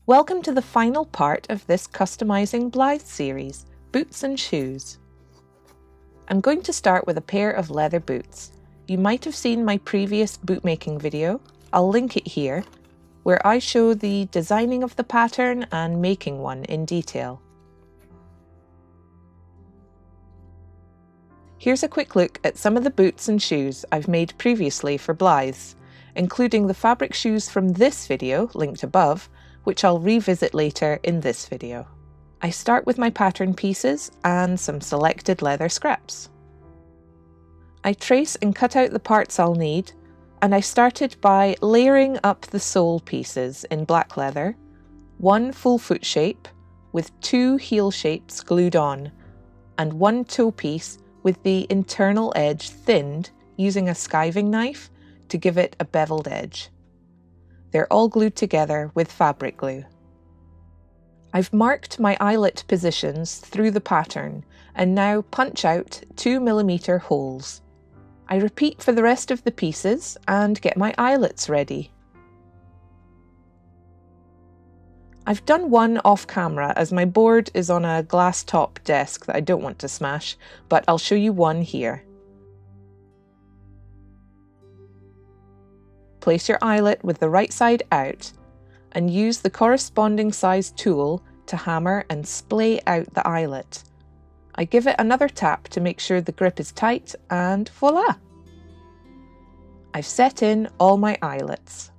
Welcome to the final part of this Customising Blythe series, Boots and Shoes. I'm going to start with a pair of leather boots. You might have seen my previous bootmaking video, I'll link it here, where I show the designing of the pattern and making one in detail. Here's a quick look at some of the boots and shoes I've made previously for Blythes, including the fabric shoes from this video, linked above, which I'll revisit later in this video. I start with my pattern pieces and some selected leather scraps. I trace and cut out the parts I'll need, and I started by layering up the sole pieces in black leather, one full foot shape with two heel shapes glued on, and one toe piece with the internal edge thinned using a skiving knife to give it a beveled edge. They're all glued together with fabric glue. I've marked my eyelet positions through the pattern and now punch out 2mm holes. I repeat for the rest of the pieces and get my eyelets ready. I've done one off camera as my board is on a glass top desk that I don't want to smash, but I'll show you one here. Place your eyelet with the right side out and use the corresponding size tool to hammer and splay out the eyelet. I give it another tap to make sure the grip is tight and voila! I've set in all my eyelets.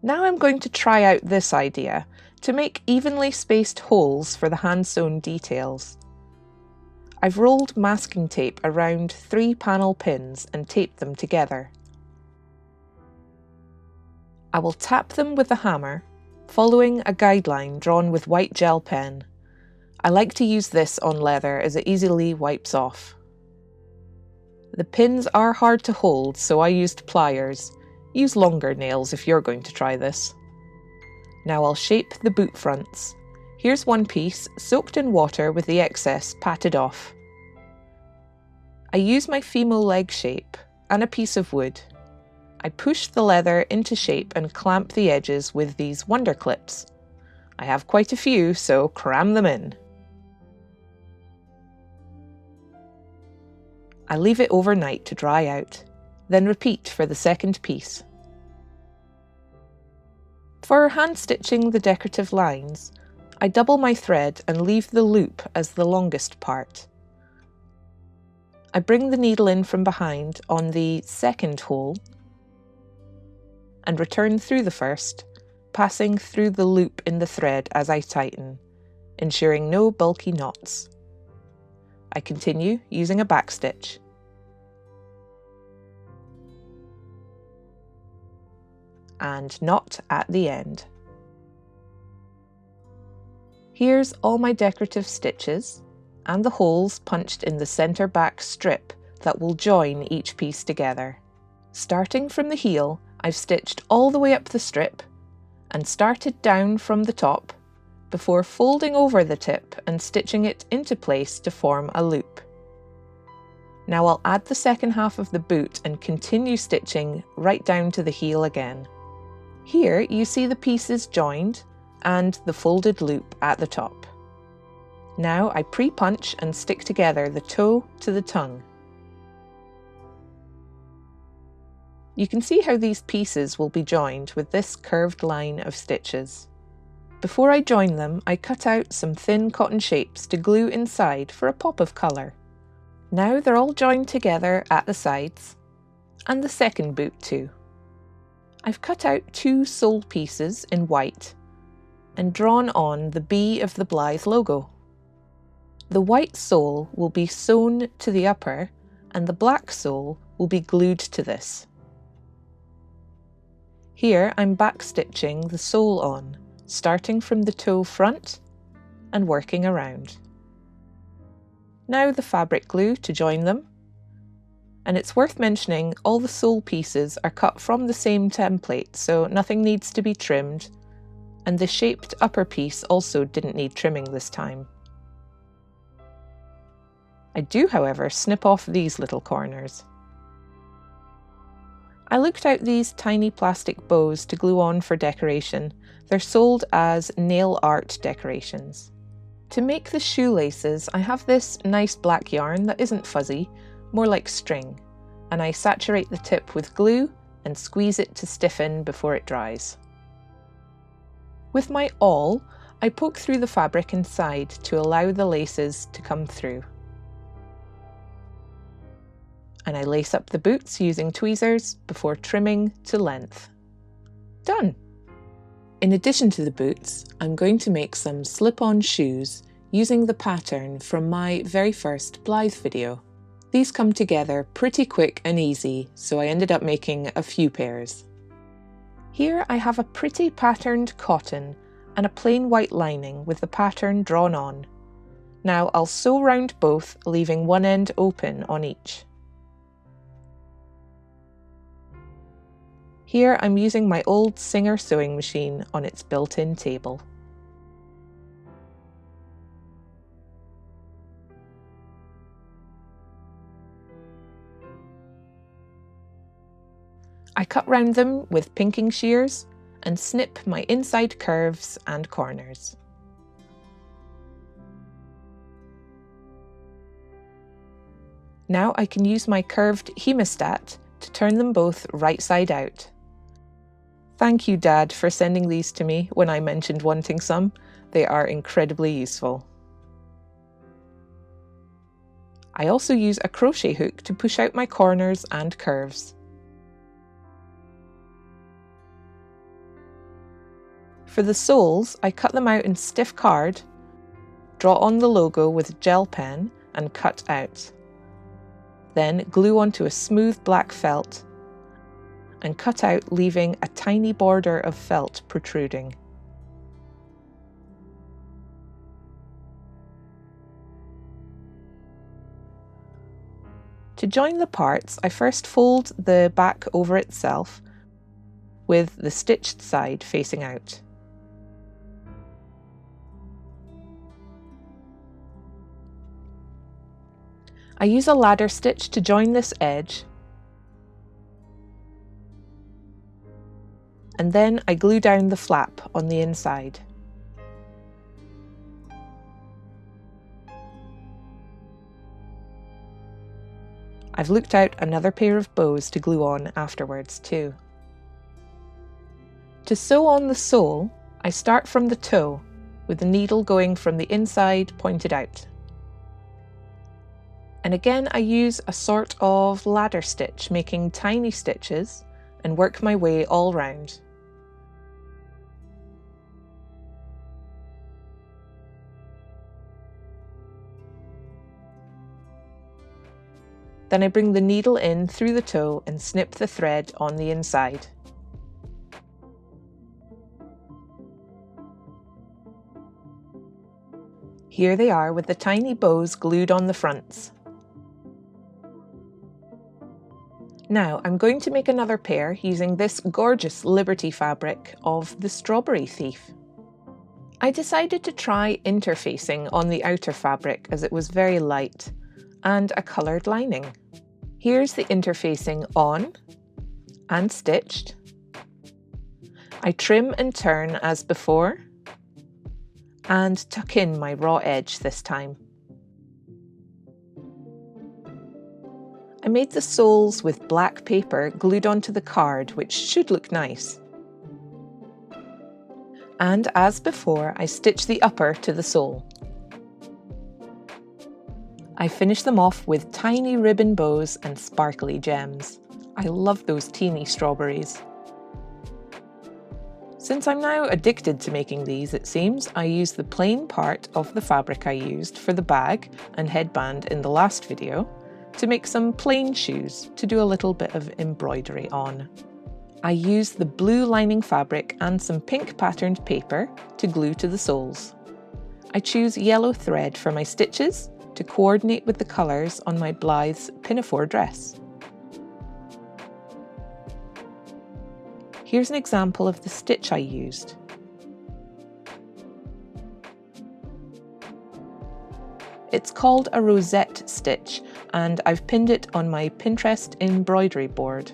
Now I'm going to try out this idea to make evenly spaced holes for the hand-sewn details. I've rolled masking tape around 3 panel pins and taped them together. I will tap them with the hammer, following a guideline drawn with white gel pen. I like to use this on leather as it easily wipes off. The pins are hard to hold, so I used pliers. Use longer nails if you're going to try this. Now I'll shape the boot fronts. Here's one piece soaked in water with the excess patted off. I use my Fimo leg shape and a piece of wood. I push the leather into shape and clamp the edges with these wonder clips. I have quite a few, so cram them in. I leave it overnight to dry out, then repeat for the second piece. For hand stitching the decorative lines, I double my thread and leave the loop as the longest part. I bring the needle in from behind on the second hole and return through the first, passing through the loop in the thread as I tighten, ensuring no bulky knots. I continue using a backstitch. And knot at the end. Here's all my decorative stitches and the holes punched in the centre back strip that will join each piece together. Starting from the heel, I've stitched all the way up the strip and started down from the top before folding over the tip and stitching it into place to form a loop. Now I'll add the second half of the boot and continue stitching right down to the heel again. Here you see the pieces joined and the folded loop at the top. Now I pre-punch and stick together the toe to the tongue. You can see how these pieces will be joined with this curved line of stitches. Before I join them, I cut out some thin cotton shapes to glue inside for a pop of colour. Now they're all joined together at the sides, and the second boot too. I've cut out 2 sole pieces in white and drawn on the B of the Blythe logo. The white sole will be sewn to the upper and the black sole will be glued to this. Here I'm backstitching the sole on, starting from the toe front and working around. Now the fabric glue to join them. And it's worth mentioning all the sole pieces are cut from the same template, so nothing needs to be trimmed, and the shaped upper piece also didn't need trimming this time. I do, however, snip off these little corners. I looked out these tiny plastic bows to glue on for decoration. They're sold as nail art decorations. To make the shoelaces, I have this nice black yarn that isn't fuzzy, more like string, and I saturate the tip with glue and squeeze it to stiffen before it dries. With my awl, I poke through the fabric inside to allow the laces to come through. And I lace up the boots using tweezers before trimming to length. Done! In addition to the boots, I'm going to make some slip-on shoes using the pattern from my very first Blythe video. These come together pretty quick and easy, so I ended up making a few pairs. Here I have a pretty patterned cotton and a plain white lining with the pattern drawn on. Now I'll sew round both, leaving one end open on each. Here I'm using my old Singer sewing machine on its built-in table. I cut round them with pinking shears and snip my inside curves and corners. Now I can use my curved hemostat to turn them both right side out. Thank you, Dad, for sending these to me when I mentioned wanting some. They are incredibly useful. I also use a crochet hook to push out my corners and curves. For the soles, I cut them out in stiff card, draw on the logo with gel pen and cut out. Then glue onto a smooth black felt and cut out, leaving a tiny border of felt protruding. To join the parts, I first fold the back over itself with the stitched side facing out. I use a ladder stitch to join this edge, and then I glue down the flap on the inside. I've looked out another pair of bows to glue on afterwards too. To sew on the sole, I start from the toe, with the needle going from the inside pointed out. And again I use a sort of ladder stitch, making tiny stitches, and work my way all round. Then I bring the needle in through the toe and snip the thread on the inside. Here they are with the tiny bows glued on the fronts. Now I'm going to make another pair using this gorgeous Liberty fabric of the Strawberry Thief. I decided to try interfacing on the outer fabric as it was very light, and a coloured lining. Here's the interfacing on and stitched. I trim and turn as before and tuck in my raw edge this time. I made the soles with black paper glued onto the card, which should look nice. And as before, I stitch the upper to the sole. I finish them off with tiny ribbon bows and sparkly gems. I love those teeny strawberries. Since I'm now addicted to making these, it seems, I use the plain part of the fabric I used for the bag and headband in the last video to make some plain shoes to do a little bit of embroidery on. I use the blue lining fabric and some pink patterned paper to glue to the soles. I choose yellow thread for my stitches to coordinate with the colours on my Blythe's pinafore dress. Here's an example of the stitch I used. It's called a rosette stitch, and I've pinned it on my Pinterest embroidery board.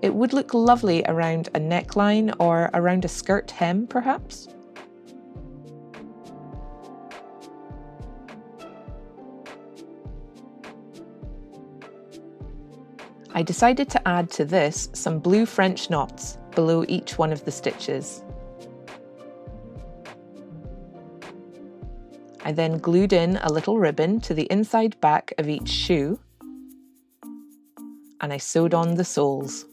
It would look lovely around a neckline or around a skirt hem, perhaps. I decided to add to this some blue French knots below each one of the stitches. I then glued in a little ribbon to the inside back of each shoe, and I sewed on the soles.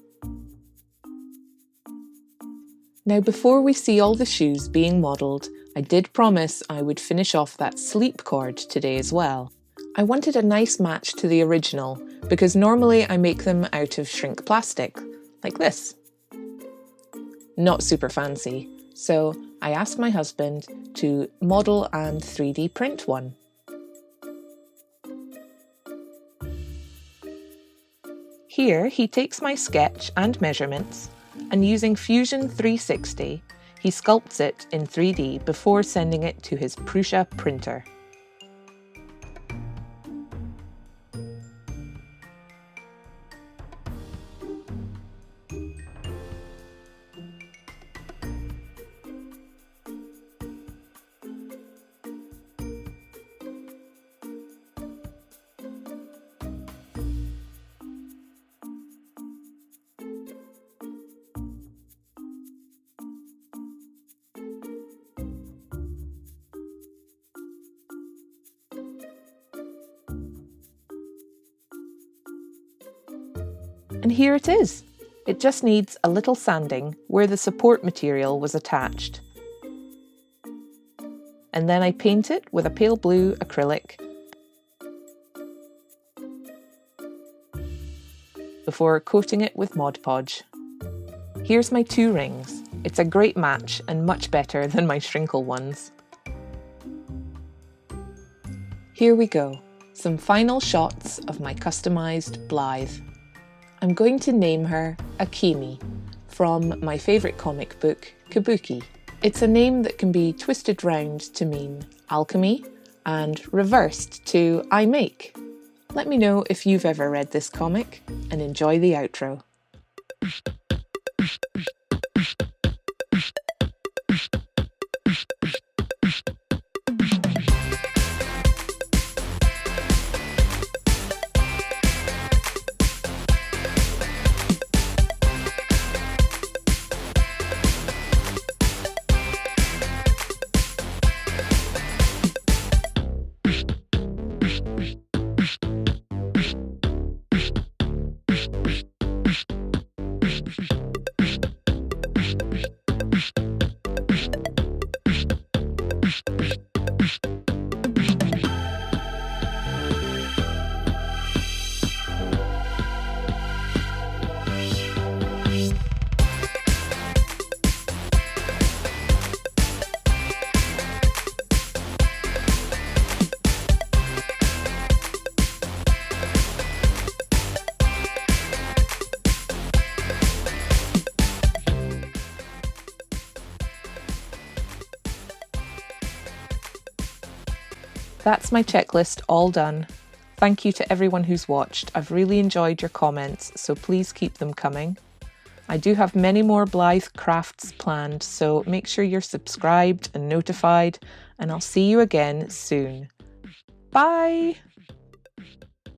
Now, before we see all the shoes being modelled, I did promise I would finish off that sleep cord today as well. I wanted a nice match to the original because normally I make them out of shrink plastic, like this. Not super fancy, so I asked my husband to model and 3D print one. Here he takes my sketch and measurements, and using Fusion 360, he sculpts it in 3D before sending it to his Prusa printer. And here it is. It just needs a little sanding where the support material was attached. And then I paint it with a pale blue acrylic before coating it with Mod Podge. Here's my 2 rings. It's a great match and much better than my Shrinkle ones. Here we go, some final shots of my customised Blythe. I'm going to name her Akemi, from my favourite comic book, Kabuki. It's a name that can be twisted round to mean alchemy and reversed to I make. Let me know if you've ever read this comic, and enjoy the outro. That's my checklist all done. Thank you to everyone who's watched. I've really enjoyed your comments, so please keep them coming. I do have many more Blythe crafts planned, so make sure you're subscribed and notified, and I'll see you again soon. Bye!